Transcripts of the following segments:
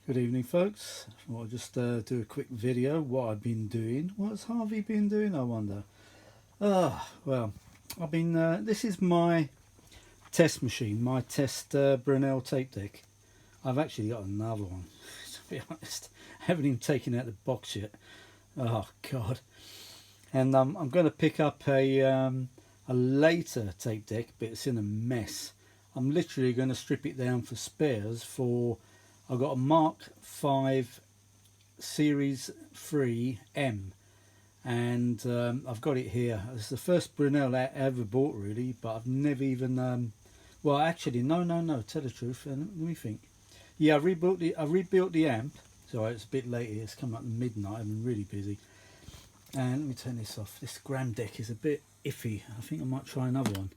Good evening, folks. I'll just do a quick video. What I've been doing. What's Harvey been doing, I wonder? Well, I've been. This is my test machine, my test Brenell tape deck. I've actually got another one, to be honest. I haven't even taken out the box yet. Oh, God. And I'm going to pick up a later tape deck, but it's in a mess. I'm literally going to strip it down for spares for. I've got a Mark 5 Series 3 M, and I've got it here. It's the first Brenell I ever bought, really, but I've never even. Well, actually, no. Tell the truth. Let me think. Yeah, I rebuilt the amp. Sorry, it's a bit late here. It's come up midnight. I've been really busy. And let me turn this off. This gram deck is a bit iffy. I think I might try another one.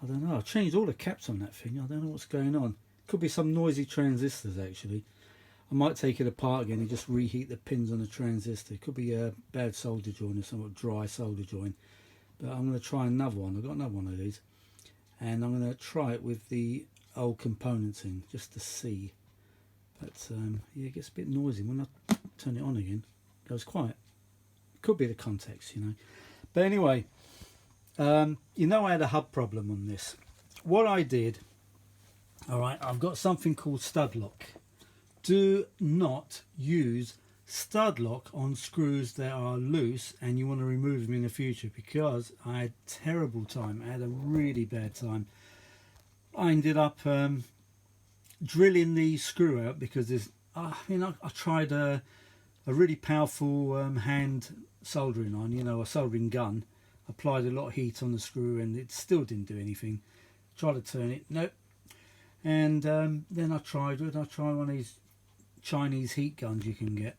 I don't know. I changed all the caps on that thing. I don't know what's going on. Could be some noisy transistors, actually. I might take it apart again and just reheat the pins on the transistor. It could be a bad solder joint or somewhat dry solder joint. But I'm going to try another one. I've got another one of these. And I'm going to try it with the old components in, just to see. But yeah, it gets a bit noisy. When I turn it on again, it goes quiet. Could be the contacts, you know. But anyway, you know I had a hub problem on this. What I did, alright, I've got something called stud lock. Do not use stud lock on screws that are loose and you want to remove them in the future, because I had a terrible time. I had a really bad time. I ended up drilling the screw out because there's, I tried a really powerful hand soldering on, you know, a soldering gun. Applied a lot of heat on the screw and it still didn't do anything. Tried to turn it, nope. And then I tried one of these Chinese heat guns you can get.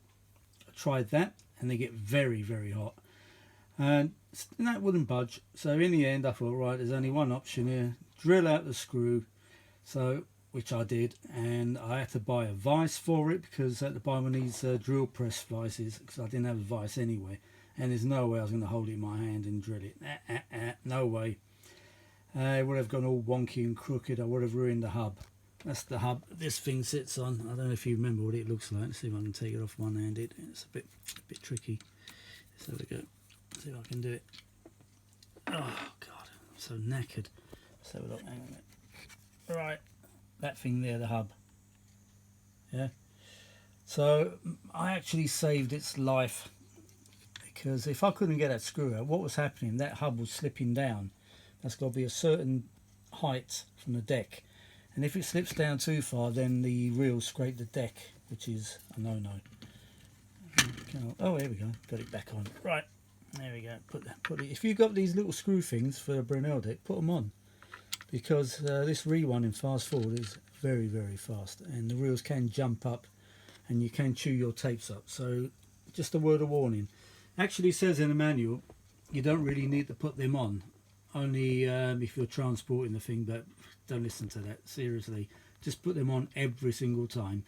I tried that and they get very, very hot. And that wouldn't budge. So in the end I thought, right, there's only one option here. Drill out the screw. So, which I did, and I had to buy a vise for it because I had to buy one of these drill press vices because I didn't have a vise anyway. And there's no way I was going to hold it in my hand and drill it. No way. It would have gone all wonky and crooked. I would have ruined the hub. That's the hub this thing sits on. I don't know if you remember what it looks like. Let's see if I can take it off one-handed. It's a bit tricky. So there we go. See if I can do it. Oh God, I'm so knackered. Let's have a look. Hang on a minute. Right, that thing there, the hub. Yeah. So I actually saved its life, because if I couldn't get that screw out, what was happening? That hub was slipping down. That's got to be a certain height from the deck. And if it slips down too far, then the reel scrape the deck, which is a no-no. Oh, here we go. Got it back on. Right, there we go. Put it. If you've got these little screw things for a Brenell deck, put them on, because this rewinding fast forward is very, very fast, and the reels can jump up, and you can chew your tapes up. So, just a word of warning. Actually, it says in the manual you don't really need to put them on. Only if you're transporting the thing, but don't listen to that, seriously. Just put them on every single time.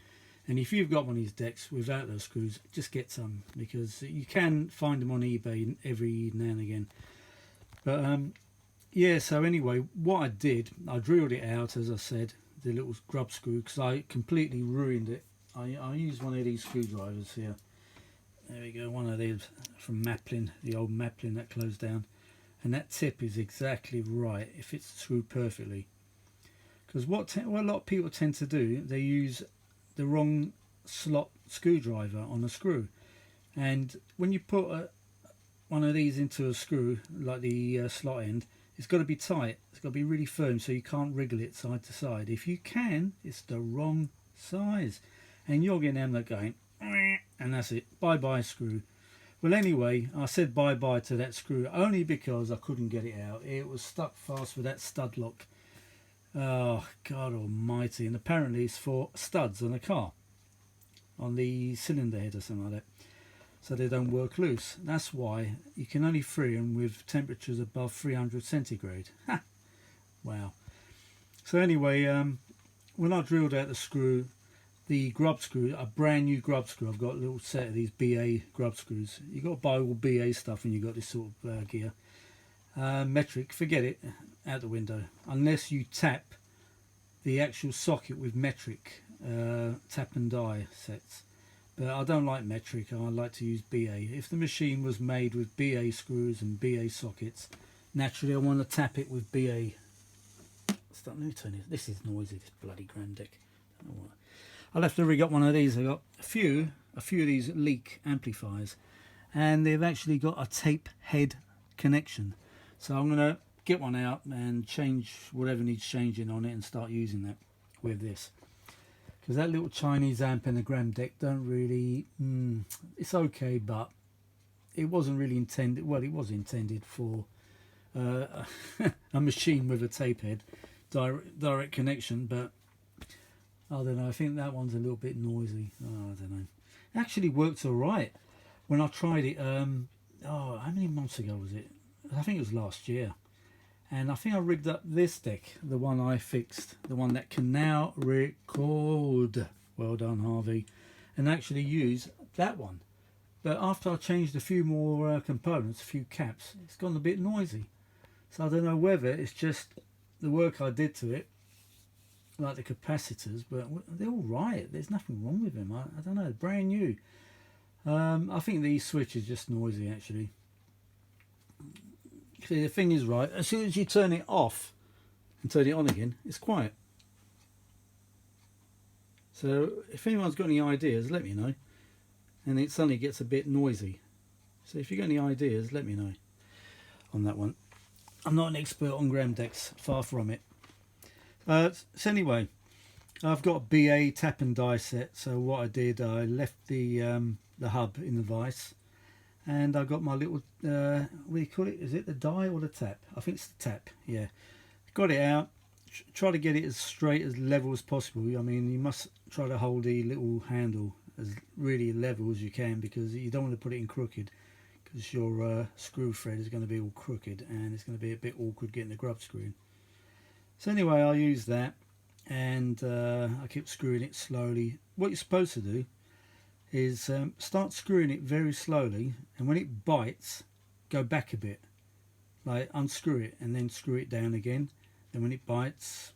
And if you've got one of these decks without those screws, just get some, because you can find them on eBay every now and again. But yeah, so anyway, what I did, I drilled it out, as I said, the little grub screw, because I completely ruined it. I used one of these screwdrivers here. There we go, one of these from Maplin, the old Maplin that closed down. And that tip is exactly right. It fits the screw perfectly. Because what a lot of people tend to do, they use the wrong slot screwdriver on a screw. And when you put one of these into a screw, like the slot end, it's got to be tight. It's got to be really firm, so you can't wriggle it side to side. If you can, it's the wrong size. And you're getting them that going, and that's it. Bye-bye screw. Well, anyway, I said bye-bye to that screw only because I couldn't get it out. It was stuck fast with that stud lock. Oh, God almighty. And apparently it's for studs on a car, on the cylinder head or something like that, so they don't work loose. That's why you can only free them with temperatures above 300 centigrade. Ha! Wow. So anyway, when I drilled out the screw, the grub screw, a brand new grub screw. I've got a little set of these BA grub screws. You've got to buy all BA stuff when you've got this sort of gear. Metric, forget it, out the window. Unless you tap the actual socket with metric. tap and die sets, but I don't like metric. I like to use BA. If the machine was made with BA screws and BA sockets, naturally I want to tap it with BA. Let me turn it. This is noisy, this bloody Gram deck. Don't know why. I'll have to rig up one of these. I've got a few of these leak amplifiers, and they've actually got a tape head connection. So I'm going to get one out and change whatever needs changing on it and start using that with this. Because that little Chinese amp and the Gram deck don't really... it's okay, but it wasn't really intended... Well, it was intended for a machine with a tape head, direct connection, but I don't know. I think that one's a little bit noisy. Oh, I don't know. It actually worked all right when I tried it. How many months ago was it? I think it was last year. And I think I rigged up this deck, the one I fixed, the one that can now record. Well done, Harvey. And actually use that one. But after I changed a few more components, a few caps, it's gone a bit noisy. So I don't know whether it's just the work I did to it, like the capacitors, but they're all right. There's nothing wrong with them. I don't know, brand new. I think the switch is just noisy, actually. See, the thing is, right, as soon as you turn it off and turn it on again, it's quiet. So if anyone's got any ideas, let me know. And it suddenly gets a bit noisy. So if you've got any ideas, let me know on that one. I'm not an expert on Gram decks, far from it. So anyway, I've got a BA tap and die set. So what I did, I left the hub in the vise, and I got my little what do you call it? Is it the die or the tap? I think it's the tap. Yeah, got it out. Try to get it as straight, as level as possible. I mean, you must try to hold the little handle as really level as you can, because you don't want to put it in crooked, because your screw thread is going to be all crooked, and it's going to be a bit awkward getting the grub screw in. So anyway, I used that, and I kept screwing it slowly. What you're supposed to do is start screwing it very slowly, and when it bites, go back a bit, like unscrew it and then screw it down again. And when it bites,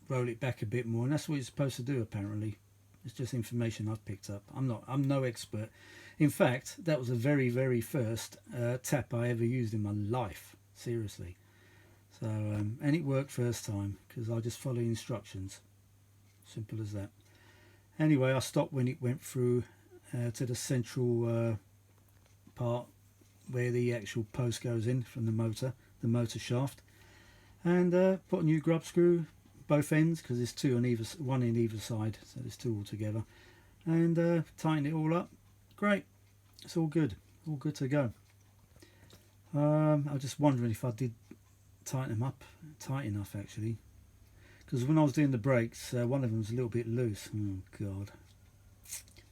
roll it back a bit more, and that's what you're supposed to do. Apparently, it's just information I've picked up. I'm no expert. In fact, that was the very first tap I ever used in my life. Seriously. So and it worked first time because I just followed instructions. Simple as that. Anyway, I stopped when it went through to the central part where the actual post goes in from the motor shaft, and put a new grub screw both ends, because there's one in either side, so there's two all together, and tighten it all up. Great, it's all good to go. I'm just wondering if I did tighten them up tight enough, actually, because when I was doing the brakes, one of them was a little bit loose. Oh god,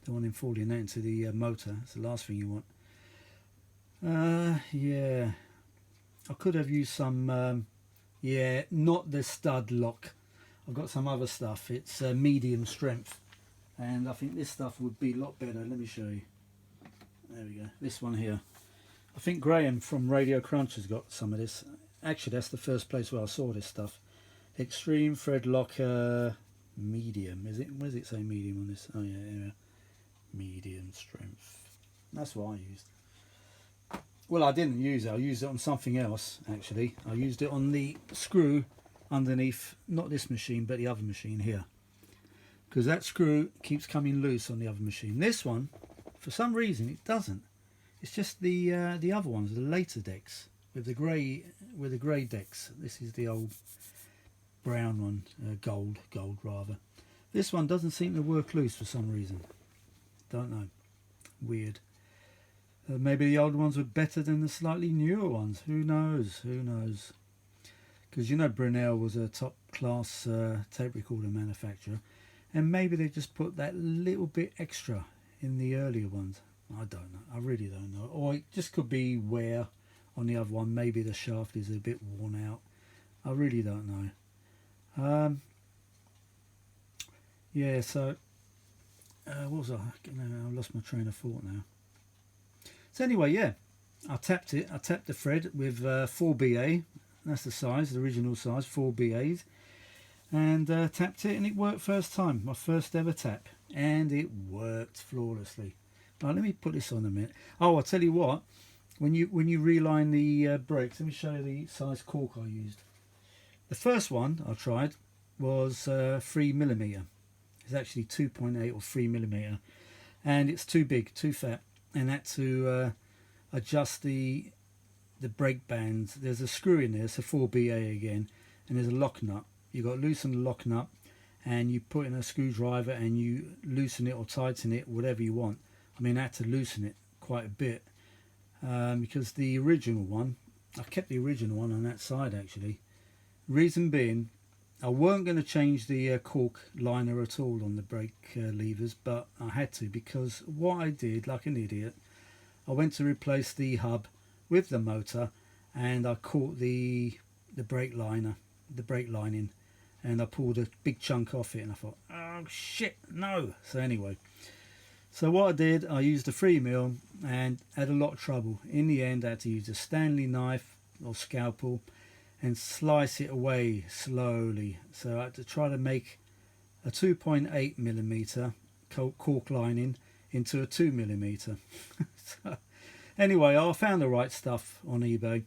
don't want him falling out into the motor. It's the last thing you want. Yeah, I could have used some not the stud lock. I've got some other stuff. It's medium strength, and I think this stuff would be a lot better. Let me show you. There we go, this one here. I think Graham from Radio Crunch has got some of this. Actually, that's the first place where I saw this stuff. Extreme thread locker medium. Is it? Where does it say medium on this? Oh yeah, medium strength. That's what I used. Well, I didn't use it. I used it on something else, actually. I used it on the screw underneath, not this machine, but the other machine here. Because that screw keeps coming loose on the other machine. This one, for some reason, it doesn't. It's just the other ones, the later decks, with the grey decks. This is the old brown one, gold rather. This one doesn't seem to work loose for some reason. Don't know. Weird. Maybe the old ones were better than the slightly newer ones. Who knows? Who knows? Because you know Brenell was a top class tape recorder manufacturer, and maybe they just put that little bit extra in the earlier ones. I don't know. I really don't know. Or it just could be wear on the other one. Maybe the shaft is a bit worn out. I really don't know. Yeah, so what was I? I lost my train of thought now. So anyway, yeah, I tapped it. I tapped the thread with 4BA. That's the size, the original size, 4BAs. and tapped it, and it worked first time, my first ever tap, and it worked flawlessly. Right, let me put this on a minute. Oh, I'll tell you what, when you reline the brakes, let me show you the size cork I used. The first one I tried was 3mm. It's actually 2.8 or 3mm, and it's too big, too fat, and had to adjust the brake bands. There's a screw in there, it's a 4BA again, and there's a lock nut. You got to loosen the lock nut, and you put in a screwdriver and you loosen it or tighten it, whatever you want. I mean, I had to loosen it quite a bit because the original one, I kept the original one on that side actually. Reason being, I weren't going to change the cork liner at all on the brake levers, but I had to, because what I did, like an idiot, I went to replace the hub with the motor, and I caught the brake liner, the brake lining, and I pulled a big chunk off it, and I thought, oh shit, no. So anyway, so what I did, I used a 3mm and had a lot of trouble. In the end, I had to use a Stanley knife or scalpel and slice it away slowly. So I had to try to make a 2.8mm cork lining into a 2mm. So anyway, I found the right stuff on eBay,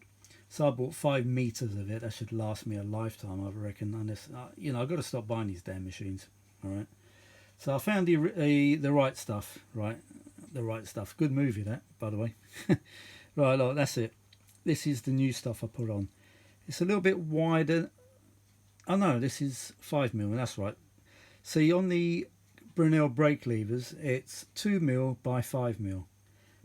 so I bought 5 meters of it. That should last me a lifetime, I reckon. Unless I've got to stop buying these damn machines. All right. So I found the right stuff. Right, the right stuff. Good movie that, by the way. Right, look, that's it. This is the new stuff I put on. It's a little bit wider. Oh no, this is 5mm. That's right. See, on the Brenell brake levers, it's 2mm by 5mm.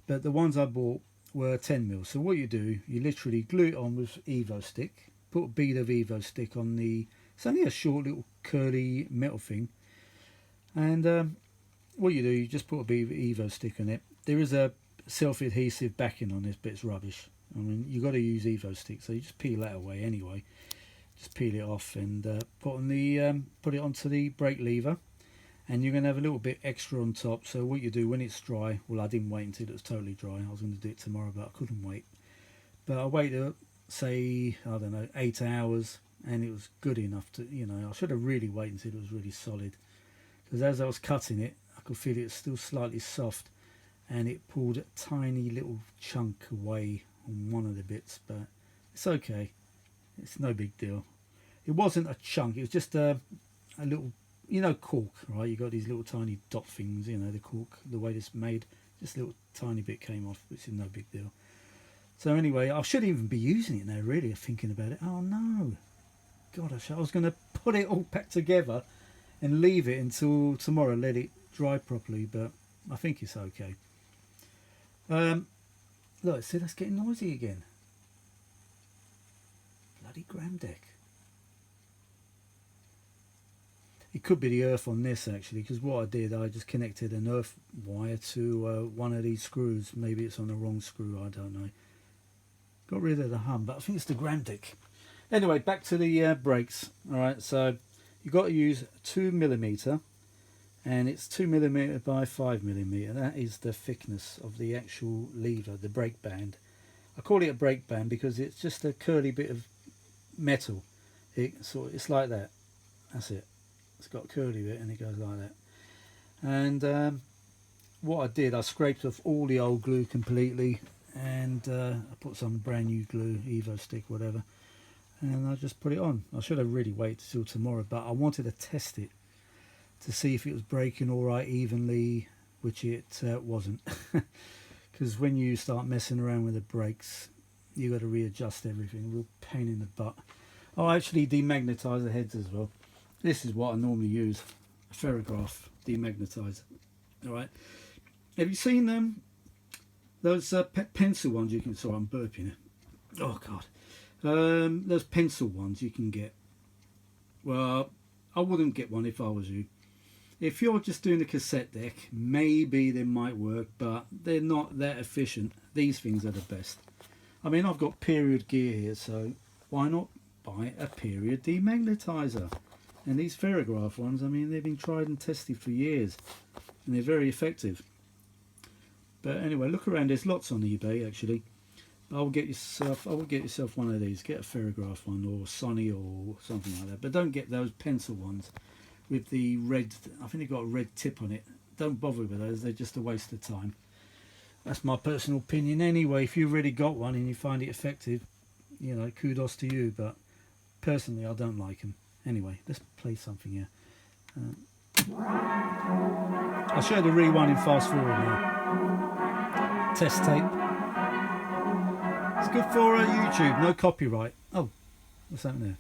But the ones I bought were 10mm. So what you do, you literally glue it on with Evo stick, put a bead of Evo stick on the, it's only a short little curly metal thing, and what you do, you just put a bead of Evo stick on it. There is a self-adhesive backing on this, but it's rubbish. I mean, you got to use Evo stick, so you just peel that away anyway. Just peel it off and put it onto the brake lever. And you're going to have a little bit extra on top. So what you do when it's dry, well, I didn't wait until it was totally dry. I was going to do it tomorrow, but I couldn't wait. But I waited, say, I don't know, 8 hours, and it was good enough to, I should have really waited until it was really solid. Because as I was cutting it, I could feel it was still slightly soft, and it pulled a tiny little chunk away on one of the bits, but it's okay. It's no big deal. It wasn't a chunk, it was just a little, cork, right? You got these little tiny dot things, the cork, the way it's made, just a little tiny bit came off, which is no big deal. So anyway, I should even be using it now, really, thinking about it. Oh no, God, I was going to put it all back together and leave it until tomorrow, let it dry properly, but I think it's okay. Look, see, that's getting noisy again. Bloody gram deck. It could be the earth on this actually, because what I did, I just connected an earth wire to one of these screws. Maybe it's on the wrong screw, I don't know. Got rid of the hum, but I think it's the gram deck. Anyway, back to the brakes. Alright, so you've got to use 2mm, and it's 2mm by 5mm. That is the thickness of the actual lever, the brake band. I call it a brake band because it's just a curly bit of metal. It's like that. That's it. It's got a curly bit and it goes like that. And what I did, I scraped off all the old glue completely, and I put some brand new glue, Evo stick, whatever, and I just put it on. I should have really waited till tomorrow, but I wanted to test it to see if it was braking all right evenly, which it wasn't. Because when you start messing around with the brakes, you got to readjust everything. Real pain in the butt. I actually demagnetise the heads as well. This is what I normally use, a ferrograph demagnetizer. All right. Have you seen them? Those pencil ones you can. Sorry, I'm burping it. Oh God. Those pencil ones you can get. Well, I wouldn't get one if I was you. If you're just doing a cassette deck, maybe they might work, but they're not that efficient. These things are the best. I mean, I've got period gear here, so why not buy a period demagnetizer? And these ferrograph ones, I mean, they've been tried and tested for years, and they're very effective. But anyway, look around, there's lots on eBay actually. I will get yourself one of these. Get a Ferrograph one or Sonny or something like that. But don't get those pencil ones with the red. I think they've got a red tip on it. Don't bother with those. They're just a waste of time. That's my personal opinion. Anyway, if you've already got one and you find it effective, you know, kudos to you. But personally, I don't like them. Anyway, let's play something here. I'll show the rewind in fast forward now. Test tape. It's good for YouTube, no copyright. Oh, what's happening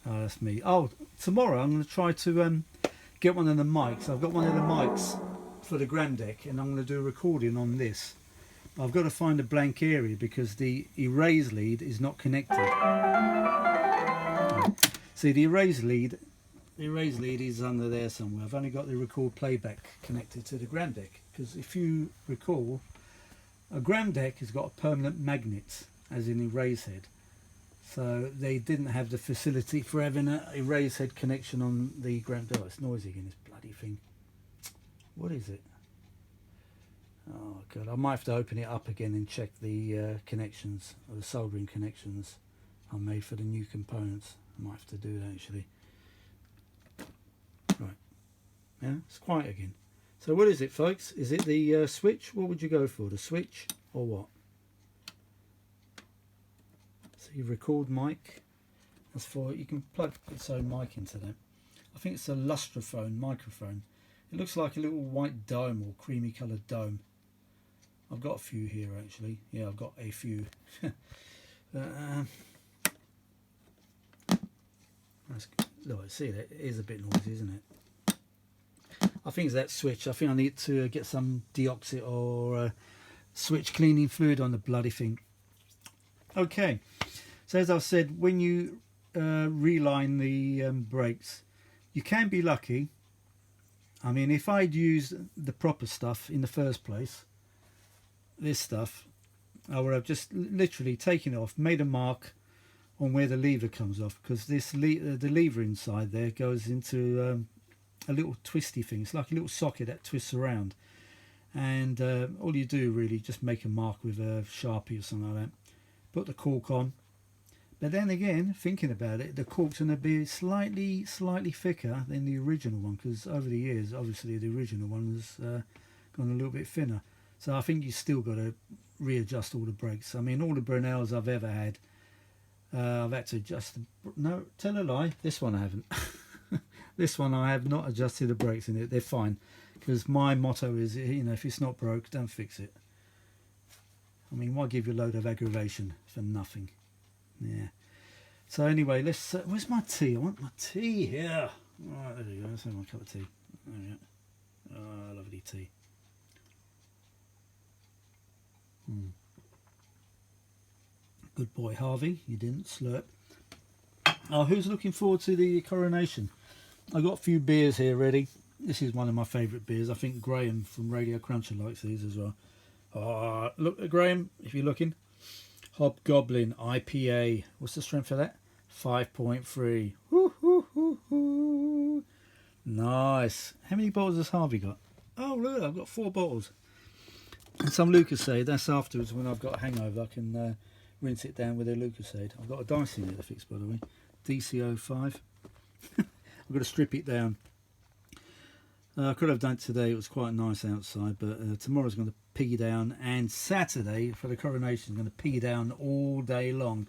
there? Oh, that's me. Oh, tomorrow I'm going to try to get one of the mics. I've got one of the mics for the Gram Deck, and I'm going to do a recording on this. But I've got to find a blank area because the erase lead is not connected. See, the erase lead is under there somewhere. I've only got the record playback connected to the Gram Deck, because if you recall, a Gram Deck has got a permanent magnet as an erase head, so they didn't have the facility for having an erase head connection on the Gram Deck. Oh, it's noisy again, this bloody thing. What is it? Oh god, I might have to open it up again and check the connections, or the soldering connections I made for the new components. I might have to do that actually. Right, yeah, it's quiet again. So what is it, folks? Is it the switch? What would you go for, the switch or what? So you record mic. That's for, you can plug its own mic into that. I think it's a lustraphone microphone. It looks like a little white dome or creamy coloured dome. I've got a few here actually. Yeah, I've got a few. Look, see that? It is a bit noisy, isn't it? I think it's that switch. I think I need to get some deoxit or switch cleaning fluid on the bloody thing. Okay, so as I've said, when you reline the brakes, you can be lucky. I mean, if I'd used the proper stuff in the first place, this stuff, I would have just literally taken it off, made a mark on where the lever comes off, because this the lever inside there goes into a little twisty thing. It's like a little socket that twists around, and all you do really just make a mark with a Sharpie or something like that, put the cork on. But then again, thinking about it, the cork's going to be slightly thicker than the original one, because over the years obviously the original one has gone a little bit thinner. So I think you still got to readjust all the brakes. I mean, all the Brenells I've ever had, I've had to adjust. No, tell a lie, this one I haven't. This one I have not adjusted the brakes in it. They're fine, because my motto is, you know, if it's not broke, don't fix it. I mean, why give you a load of aggravation for nothing? Yeah. So anyway, let's. Where's my tea? I want my tea here. Right, there we go. Let's have my cup of tea. There we go. Oh, lovely tea. Good boy, Harvey. You didn't slurp. Oh, who's looking forward to the coronation? I've got a few beers here ready. This is one of my favourite beers. I think Graham from Radio Cruncher likes these as well. Oh, look at Graham, if you're looking. Hobgoblin IPA. What's the strength for that? 5.3. Woo-hoo-hoo-hoo. Nice. How many bottles has Harvey got? Oh, look, I've got 4 bottles. And some Lucozade. That's afterwards when I've got a hangover. I can rinse it down with a Lucozade. I've got a dice in it to fix, by the way. DC05. I've got to strip it down. I could have done it today. It was quite nice outside, but tomorrow's going to pee down, and Saturday for the coronation is going to pee down all day long.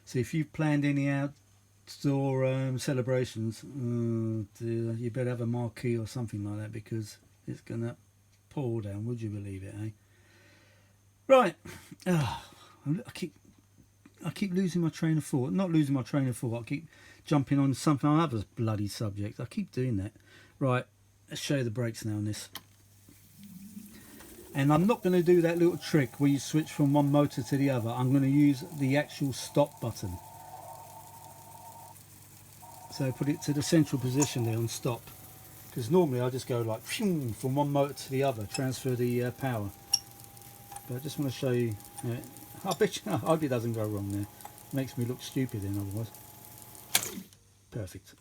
So if you've planned any outdoor celebrations, you better have a marquee or something like that, because it's going to pour down. Would you believe it, eh? Right. I keep losing my train of thought. Not losing my train of thought. I keep jumping on something other bloody subject. I keep doing that. Right. Let's show you the brakes now on this. And I'm not going to do that little trick where you switch from one motor to the other. I'm going to use the actual stop button. So put it to the central position there on stop. Because normally I just go like from one motor to the other, transfer the power. But I just want to show you. I hope it doesn't go wrong there. Makes me look stupid then otherwise. Perfect.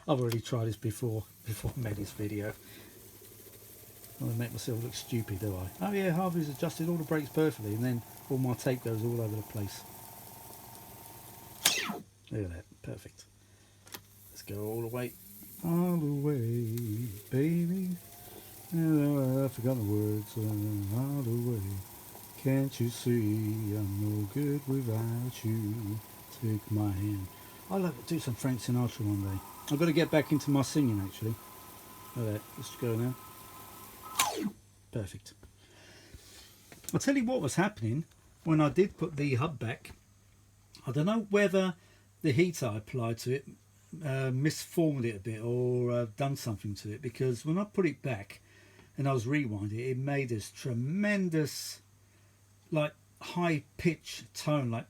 I've already tried this before I made this video. I don't make myself look stupid, do I? Oh yeah, Harvey's adjusted all the brakes perfectly, and then all my tape goes all over the place. Look at that, perfect. Let's go all the way. All the way, baby. Oh, I forgot the words. All the way. Can't you see I'm no good without you? Take my hand. I'd like to do some Frank Sinatra one day. I've got to get back into my singing actually. Look at that. Let's go now. Perfect. I'll tell you what was happening when I did put the hub back. I don't know whether the heat I applied to it misformed it a bit or done something to it, because when I put it back and I was rewinding it, it made this tremendous like high pitch tone, like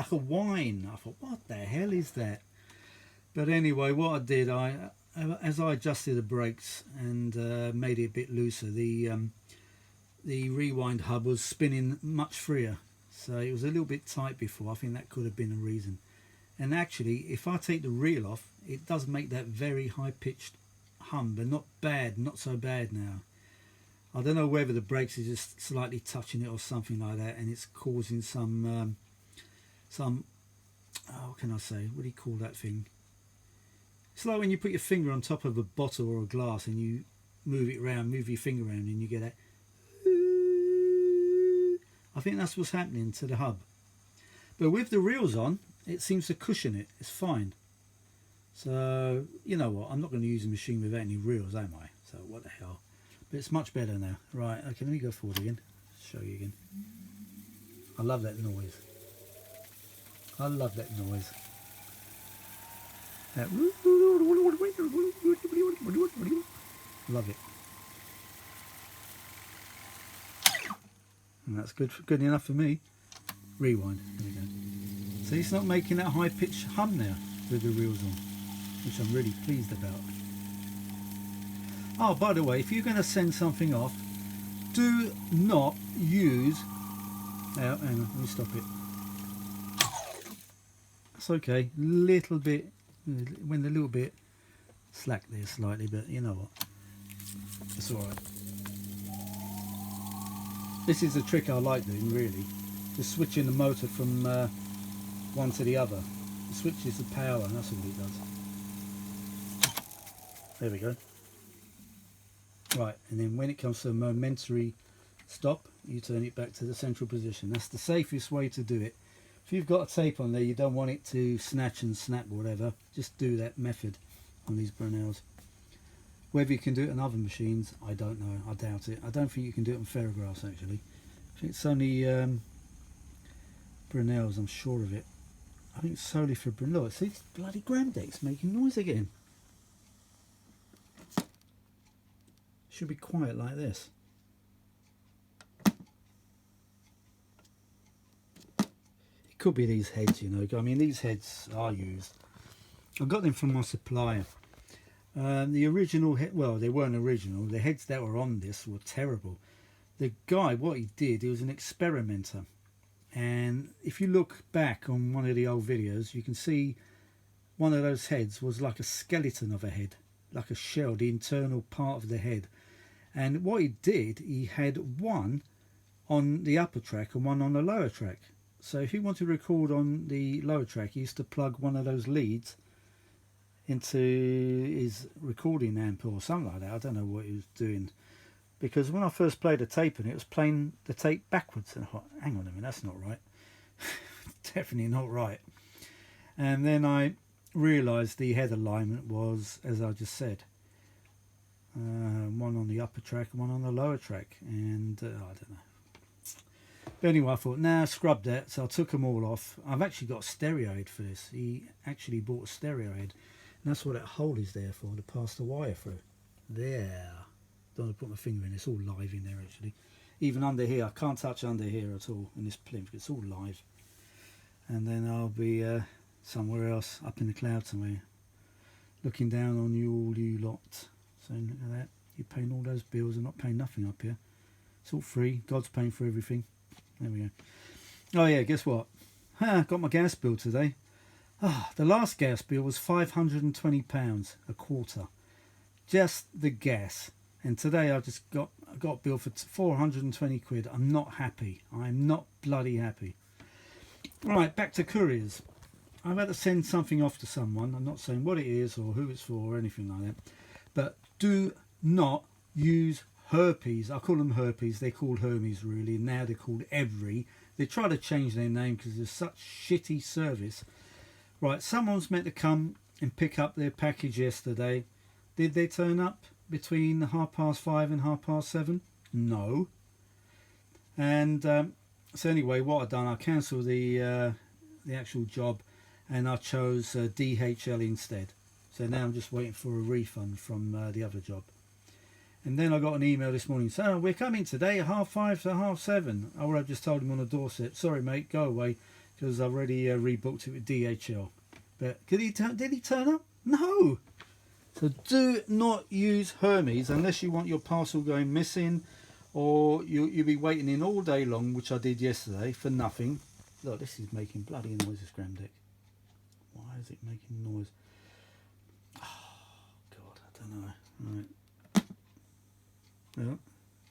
a whine. I thought, what the hell is that? But anyway, what I did, as I adjusted the brakes and made it a bit looser, the rewind hub was spinning much freer, so it was a little bit tight before. I think that could have been a reason. And actually, if I take the reel off, it does make that very high pitched hum, but not bad, not so bad now. I don't know whether the brakes are just slightly touching it or something like that, and it's causing some what can I say, what do you call that thing? It's like when you put your finger on top of a bottle or a glass and you move it around, move your finger around, and you get that. I think that's what's happening to the hub. But with the reels on, it seems to cushion it. It's fine. So, you know what, I'm not going to use a machine without any reels, am I? So what the hell. But it's much better now. Right, okay, let me go forward again. Show you again. I love that noise. I love that noise. That love it. And that's good enough for me. Rewind. There we go. So it's not making that high pitched hum now with the reels on, which I'm really pleased about. Oh, by the way, if you're going to send something off, do not use... hang on, let me stop it. That's okay. Little bit, went a little bit slack there slightly, but you know what? It's alright. This is the trick I like doing, really. Just switching the motor from one to the other. It switches the power, and that's all it does. There we go. Right, and then when it comes to a momentary stop, you turn it back to the central position. That's the safest way to do it. If you've got a tape on there, you don't want it to snatch and snap or whatever, just do that method on these Brenells. Whether you can do it on other machines, I don't know. I doubt it. I don't think you can do it on ferrographs, actually. I think it's only Brenells, I'm sure of it. I think it's solely for Brenell. See, this bloody Grandex making noise again. Should be quiet like this. It could be these heads, you know. I mean, these heads are used. I got them from my supplier. The original head, well, they weren't original. The heads that were on this were terrible. The guy, what he did, he was an experimenter. And if you look back on one of the old videos, you can see one of those heads was like a skeleton of a head, like a shell, the internal part of the head. And what he did, he had one on the upper track and one on the lower track. So if he wanted to record on the lower track, he used to plug one of those leads into his recording amp or something like that. I don't know what he was doing, because when I first played the tape and it was playing the tape backwards, and I thought, hang on a minute, that's not right. Definitely not right. And then I realised the head alignment was, as I just said, one on the upper track and one on the lower track, and I don't know. But anyway, I thought, nah, scrub that. So I took them all off. I've actually got a stereo head for this. He actually bought a stereo head, and that's what that hole is there for, to pass the wire through. There. Don't want to put my finger in. It's all live in there, actually. Even under here, I can't touch under here at all in this plinth. It's all live. And then I'll be somewhere else, up in the clouds somewhere, looking down on you all, you lot. So look at that. You're paying all those bills and not paying nothing up here. It's all free. God's paying for everything. There we go. Oh yeah, guess what? Got my gas bill today. The last gas bill was £520 a quarter. Just the gas. And today I just got a bill for 420 quid. I'm not happy. I'm not bloody happy. Right, back to couriers. I've had to send something off to someone. I'm not saying what it is or who it's for or anything like that. But do not use Herpes. I call them Herpes. They're called Hermes really. Now they're called Every. They try to change their name because there's such shitty service. Right, someone's meant to come and pick up their package yesterday. Did they turn up between 5:30 and 7:30? No. And so anyway, what I've done, I cancelled the actual job, and I chose DHL instead. So now I'm just waiting for a refund from the other job. And then I got an email this morning saying, oh, we're coming today at 5:30 to 7:30. I would have just told him on the doorstep, sorry mate, go away, because I've already rebooked it with DHL. But did he turn up? No. So do not use Hermes unless you want your parcel going missing, or you'll be waiting in all day long, which I did yesterday, for nothing. Look, this is making bloody noises, Gramdick. Why is it making noise? Oh, God, I don't know. Right. Well,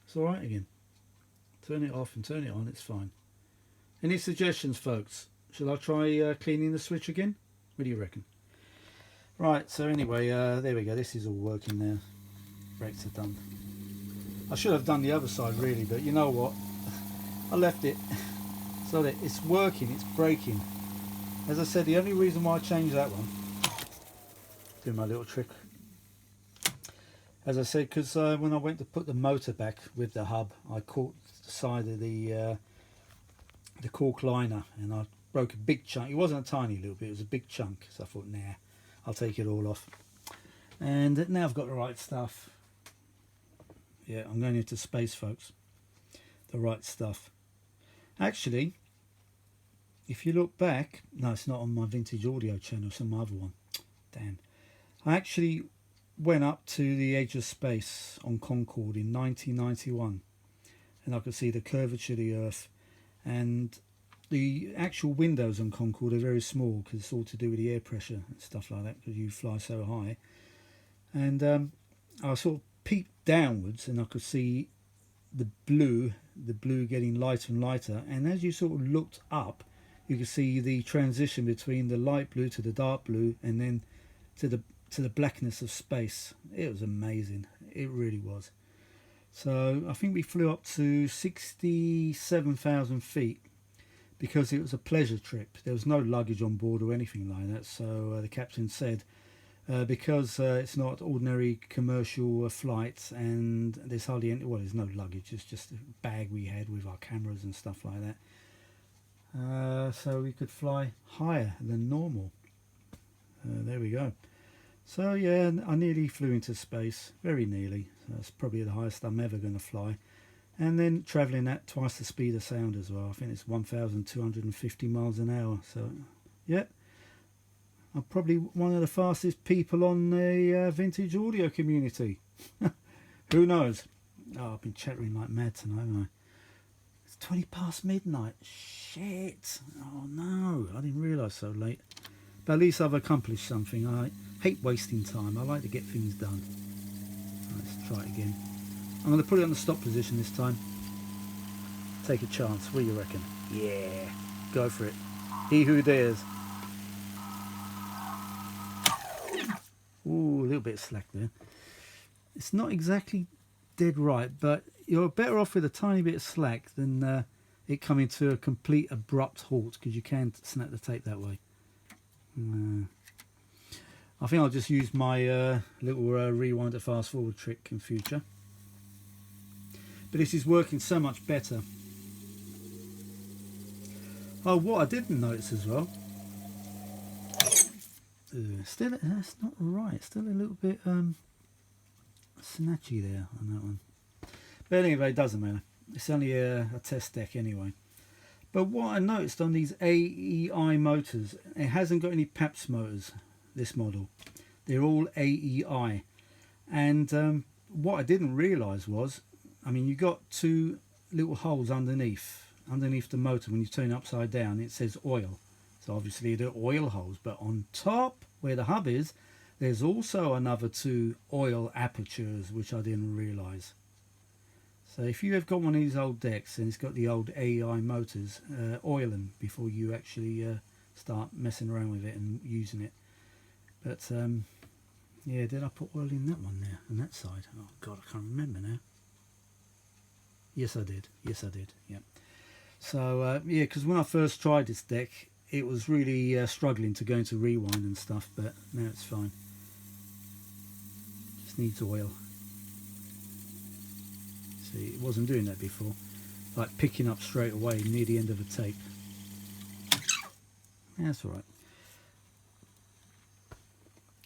it's alright again. Turn it off and turn it on, it's fine. Any suggestions, folks? Shall I try cleaning the switch again? What do you reckon? Right, so anyway, there we go. This is all working now. Brakes are done. I should have done the other side really, but you know what? I left it so that it's working, it's braking. As I said, the only reason why I changed that one, do my little trick. As I said, because when I went to put the motor back with the hub, I caught the side of the cork liner, and I broke a big chunk. It wasn't a tiny little bit, it was a big chunk. So I thought, nah, I'll take it all off. And now I've got the right stuff. Yeah, I'm going into space, folks. The right stuff. Actually, if you look back, no, it's not on my vintage audio channel, some other one. Damn. I actually went up to the edge of space on Concorde in 1991, and I could see the curvature of the Earth, and the actual windows on Concorde are very small because it's all to do with the air pressure and stuff like that, because you fly so high. And I sort of peeped downwards and I could see the blue getting lighter and lighter, and as you sort of looked up you could see the transition between the light blue to the dark blue and then to the blackness of space. It was amazing, it really was. So I think we flew up to 67,000 feet because it was a pleasure trip. There was no luggage on board or anything like that, so the captain said because it's not ordinary commercial flight and there's hardly any, well, there's no luggage, it's just a bag we had with our cameras and stuff like that, so we could fly higher than normal. There we go. So yeah, I nearly flew into space, very nearly. So that's probably the highest I'm ever going to fly. And then travelling at twice the speed of sound as well. I think it's 1,250 miles an hour. So yeah, I'm probably one of the fastest people on the vintage audio community. Who knows? Oh, I've been chattering like mad tonight, haven't I? It's 20 past midnight. Shit. Oh no, I didn't realise so late. But at least I've accomplished something. I hate wasting time. I like to get things done. Let's try it again. I'm going to put it on the stop position this time. Take a chance. What do you reckon? Yeah, go for it. He who dares. Ooh, a little bit of slack there. It's not exactly dead right, but you're better off with a tiny bit of slack than it coming to a complete abrupt halt, because you can snap the tape that way. I think I'll just use my little rewind to fast forward trick in future. But this is working so much better. Oh, what I didn't notice as well. Still, that's not right. Still a little bit snatchy there on that one. But anyway, it doesn't matter. It's only a test deck anyway. But what I noticed on these AEI motors, it hasn't got any PAPS motors, this model. They're all AEI. And what I didn't realise was, I mean, you got two little holes underneath the motor. When you turn it upside down, it says oil. So obviously they're oil holes. But on top, where the hub is, There's also another 2 oil apertures which I didn't realise. So if you have got one of these old decks and it's got the old AEI motors, oil them before you actually start messing around with it and using it. But yeah, did I put oil in that one there on that side? Oh god, I can't remember now. Yes I did, yeah. So yeah, because when I first tried this deck it was really struggling to go into rewind and stuff, but now it's fine. Just needs oil. See, it wasn't doing that before, like picking up straight away near the end of the tape. That's all right.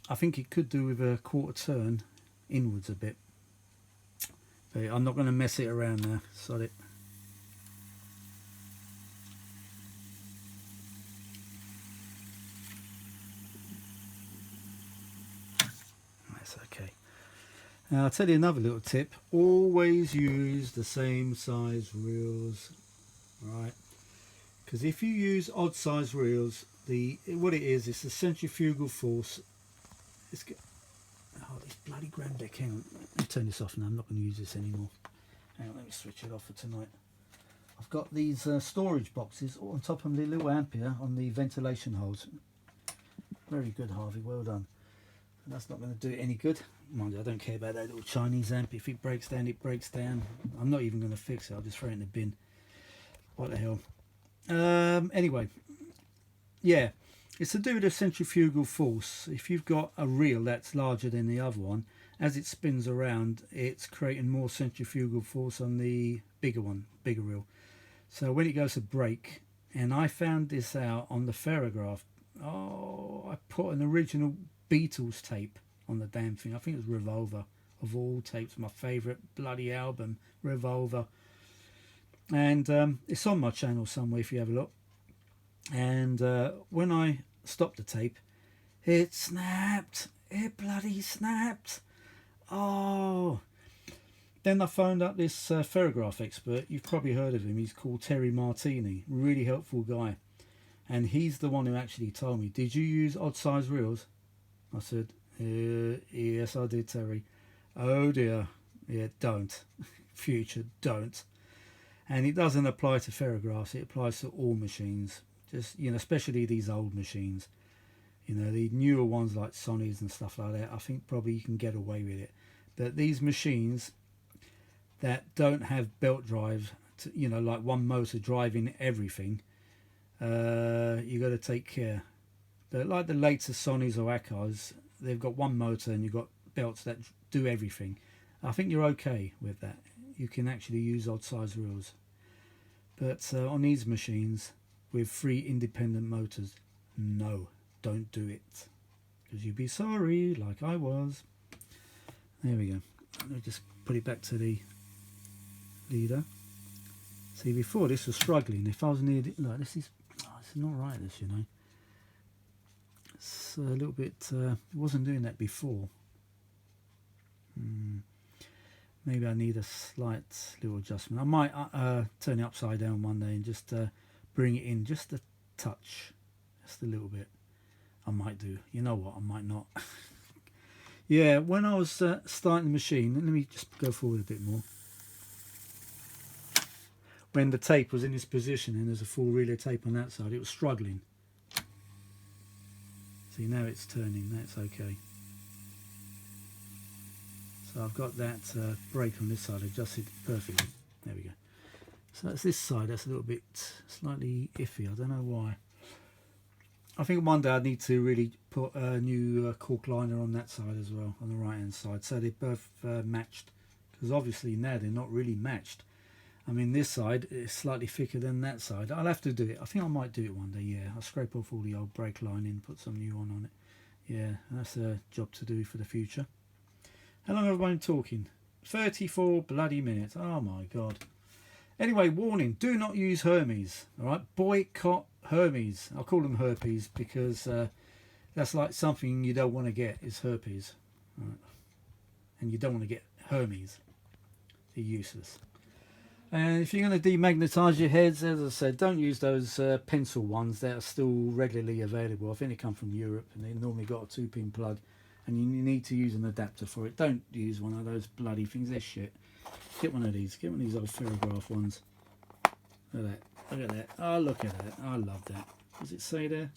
I think it could do with a quarter turn inwards a bit, but I'm not going to mess it around now. Sod it. That's okay. Now I'll tell you another little tip. Always use the same size reels, right? Because if you use odd size reels, what it is, it's the centrifugal force. Oh, this bloody grand deck. Hang on, let me turn this off now. I'm not going to use this anymore. Hang on, let me switch it off for tonight. I've got these storage boxes on top of the little ampere on the ventilation holes. Very good, Harvey, well done. And that's not going to do it any good. Mind you, I don't care about that little Chinese amp. If it breaks down, it breaks down. I'm not even going to fix it. I'll just throw it in the bin. What the hell. Anyway, yeah, it's to do with the centrifugal force. If you've got a reel that's larger than the other one, as it spins around, it's creating more centrifugal force on the bigger reel. So when it goes to break, and I found this out on the Ferrograph. Oh, I put an original Beatles tape on the damn thing. I think it was Revolver, of all tapes, my favourite bloody album, Revolver. And it's on my channel somewhere if you have a look. And when I stopped the tape, it snapped. It bloody snapped. Oh. Then I phoned up this Ferrograph expert. You've probably heard of him. He's called Terry Martini. Really helpful guy. And he's the one who actually told me, did you use odd size reels? I said, yes I did, Terry. Oh dear. Yeah, don't. Future, don't. And it doesn't apply to Ferrographs, it applies to all machines. Just, you know, especially these old machines. You know, the newer ones like Sonys and stuff like that, I think probably you can get away with it. But these machines that don't have belt drive, you know, like one motor driving everything, you got to take care. Like the later Sonys or Akars, they've got one motor and you've got belts that do everything. I think you're okay with that. You can actually use odd size reels. But on these machines with 3 independent motors, no, don't do it. Because you'd be sorry, like I was. There we go. Let me just put it back to the leader. See, before this was struggling. If I was near, look, this is not right, this, you know. It's a little bit, it wasn't doing that before. Maybe I need a slight little adjustment. I might turn it upside down one day and just bring it in just a touch, just a little bit. I might do. You know what? I might not. Yeah, when I was starting the machine, let me just go forward a bit more. When the tape was in this position and there's a full reel of tape on that side, it was struggling. See, now it's turning. That's okay. So I've got that brake on this side adjusted perfectly. There we go. So that's this side. That's a little bit slightly iffy. I don't know why. I think one day I need to really put a new cork liner on that side as well, on the right hand side, so they're both matched. Because obviously now they're not really matched. I mean, this side is slightly thicker than that side. I'll have to do it. I think I might do it one day, yeah. I'll scrape off all the old brake lining, put some new one on it. Yeah, that's a job to do for the future. How long have I been talking? 34 bloody minutes. Oh my god. Anyway, warning, do not use Hermes. Alright, boycott Hermes. I'll call them herpes because that's like something you don't want to get is herpes. Right. And you don't want to get Hermes. They're useless. And if you're going to demagnetise your heads, as I said, don't use those pencil ones that are still regularly available. I think they come from Europe and they normally got a 2-pin plug and you need to use an adapter for it. Don't use one of those bloody things. They're shit. Get one of these. Get one of these old ferrograph ones. Look at that. Look at that. Oh, look at that. I love that. Does it say there?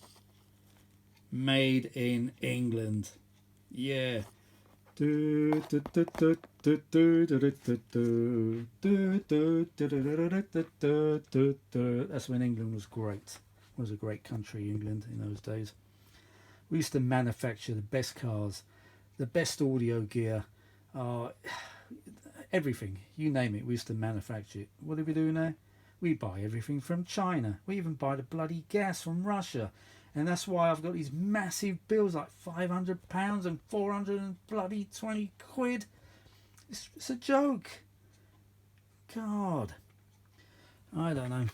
Made in England. Yeah. That's when England was great. It was a great country, England, in those days. We used to manufacture the best cars, the best audio gear, everything. You name it, we used to manufacture it. What do we do now? We buy everything from China. We even buy the bloody gas from Russia. And that's why I've got these massive bills, like £500 and 400 and bloody 20 quid. It's a joke. God. I don't know.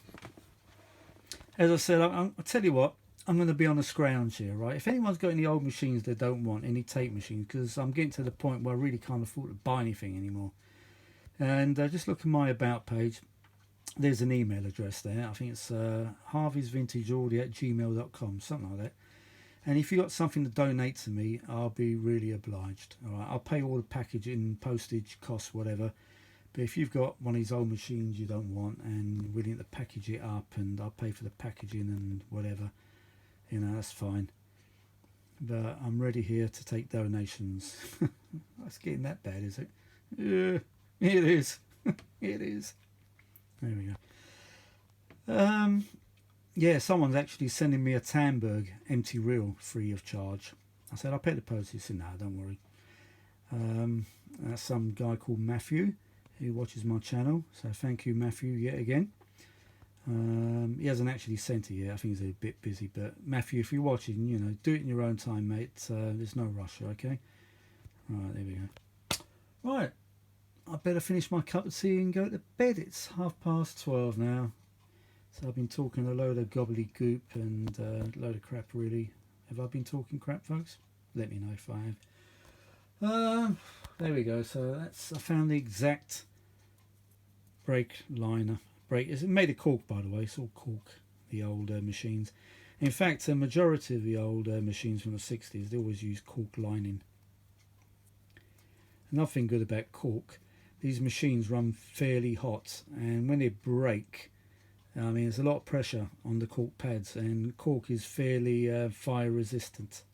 As I said, I'll tell you what, I'm going to be on a scrounge here, right? If anyone's got any old machines they don't want, any tape machines, because I'm getting to the point where I really can't afford to buy anything anymore. And just look at my About page. There's an email address there. I think it's harveysvintageaudio@gmail.com, something like that. And if you got something to donate to me, I'll be really obliged. All right, I'll pay all the packaging, postage, costs, whatever. But if you've got one of these old machines you don't want and willing to package it up, and I'll pay for the packaging and whatever, you know, that's fine. But I'm ready here to take donations. It's getting that bad, is it? Yeah, it is. It is. There we go. Yeah, someone's actually sending me a Tandberg empty reel free of charge. I said, I'll pay the postage. He said, no, don't worry. That's some guy called Matthew who watches my channel. So thank you, Matthew, yet again. He hasn't actually sent it yet. I think he's a bit busy. But Matthew, if you're watching, you know, do it in your own time, mate. There's no rush, okay? Right, there we go. Right. I better finish my cup of tea and go to bed. It's 12:30 now. So I've been talking a load of gobbledygook and a load of crap, really. Have I been talking crap, folks? Let me know if I have. There we go. So that's, I found the exact brake liner. It's made of cork, by the way. It's all cork, the old machines. In fact, a majority of the old machines from the 60s, they always use cork lining. Nothing good about cork. These machines run fairly hot, and when they break, I mean, there's a lot of pressure on the cork pads, and cork is fairly fire resistant.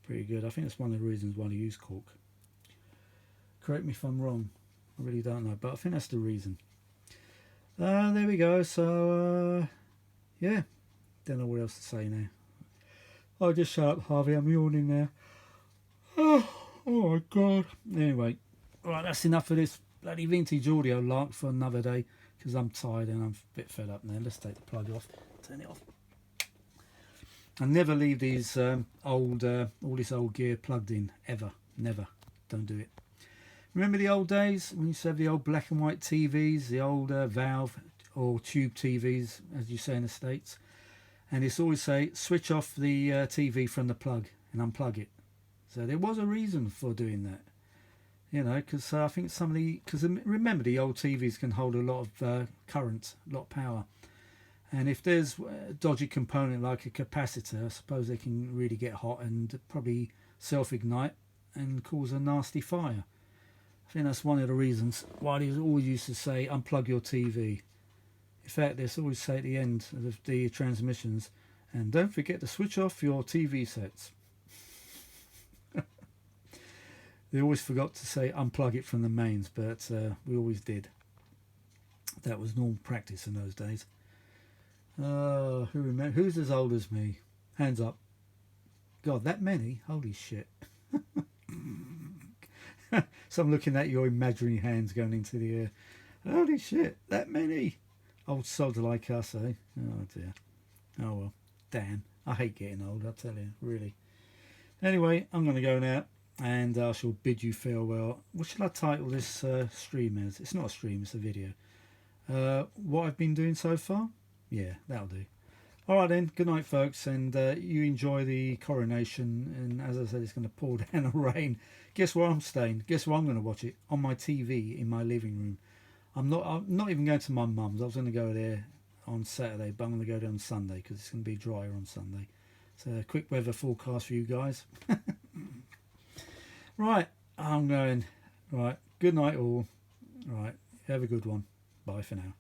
Pretty good. I think that's one of the reasons why they use cork. Correct me if I'm wrong. I really don't know, but I think that's the reason. There we go. So, yeah. Don't know what else to say now. I'll just shut up, Harvey. I'm yawning now. Oh my God. Anyway, right, that's enough of this bloody vintage audio lark for another day, because I'm tired and I'm a bit fed up now. Let's take the plug off. Turn it off. I never leave these all this old gear plugged in, ever. Never. Don't do it. Remember the old days when you used to have the old black and white TVs, the old valve or tube TVs, as you say in the States? And it's always say, switch off the TV from the plug and unplug it. So there was a reason for doing that. You know, because I think because remember, the old TVs can hold a lot of current, a lot of power. And if there's a dodgy component like a capacitor, I suppose they can really get hot and probably self-ignite and cause a nasty fire. I think that's one of the reasons why they always used to say, unplug your TV. In fact, they always say at the end of the transmissions, and don't forget to switch off your TV sets. They always forgot to say unplug it from the mains, but we always did. That was normal practice in those days. Who's as old as me? Hands up. God, that many? Holy shit. So I'm looking at your imaginary hands going into the air. Holy shit, that many? Old sods like us, eh? Oh dear. Oh well, damn. I hate getting old, I tell you, really. Anyway, I'm going to go now, and I shall bid you farewell. What should I title this stream as? It's not a stream, it's a video. What I've been doing so far? Yeah, that'll do. Alright then, good night folks, and you enjoy the coronation, and as I said, it's going to pour down the rain. Guess where I'm staying? Guess where I'm going to watch it? On my TV in my living room. I'm not even going to my mum's. I was going to go there on Saturday, but I'm going to go there on Sunday because it's going to be drier on Sunday. So a quick weather forecast for you guys. Right, I'm going. Right, good night all. Right, have a good one. Bye for now.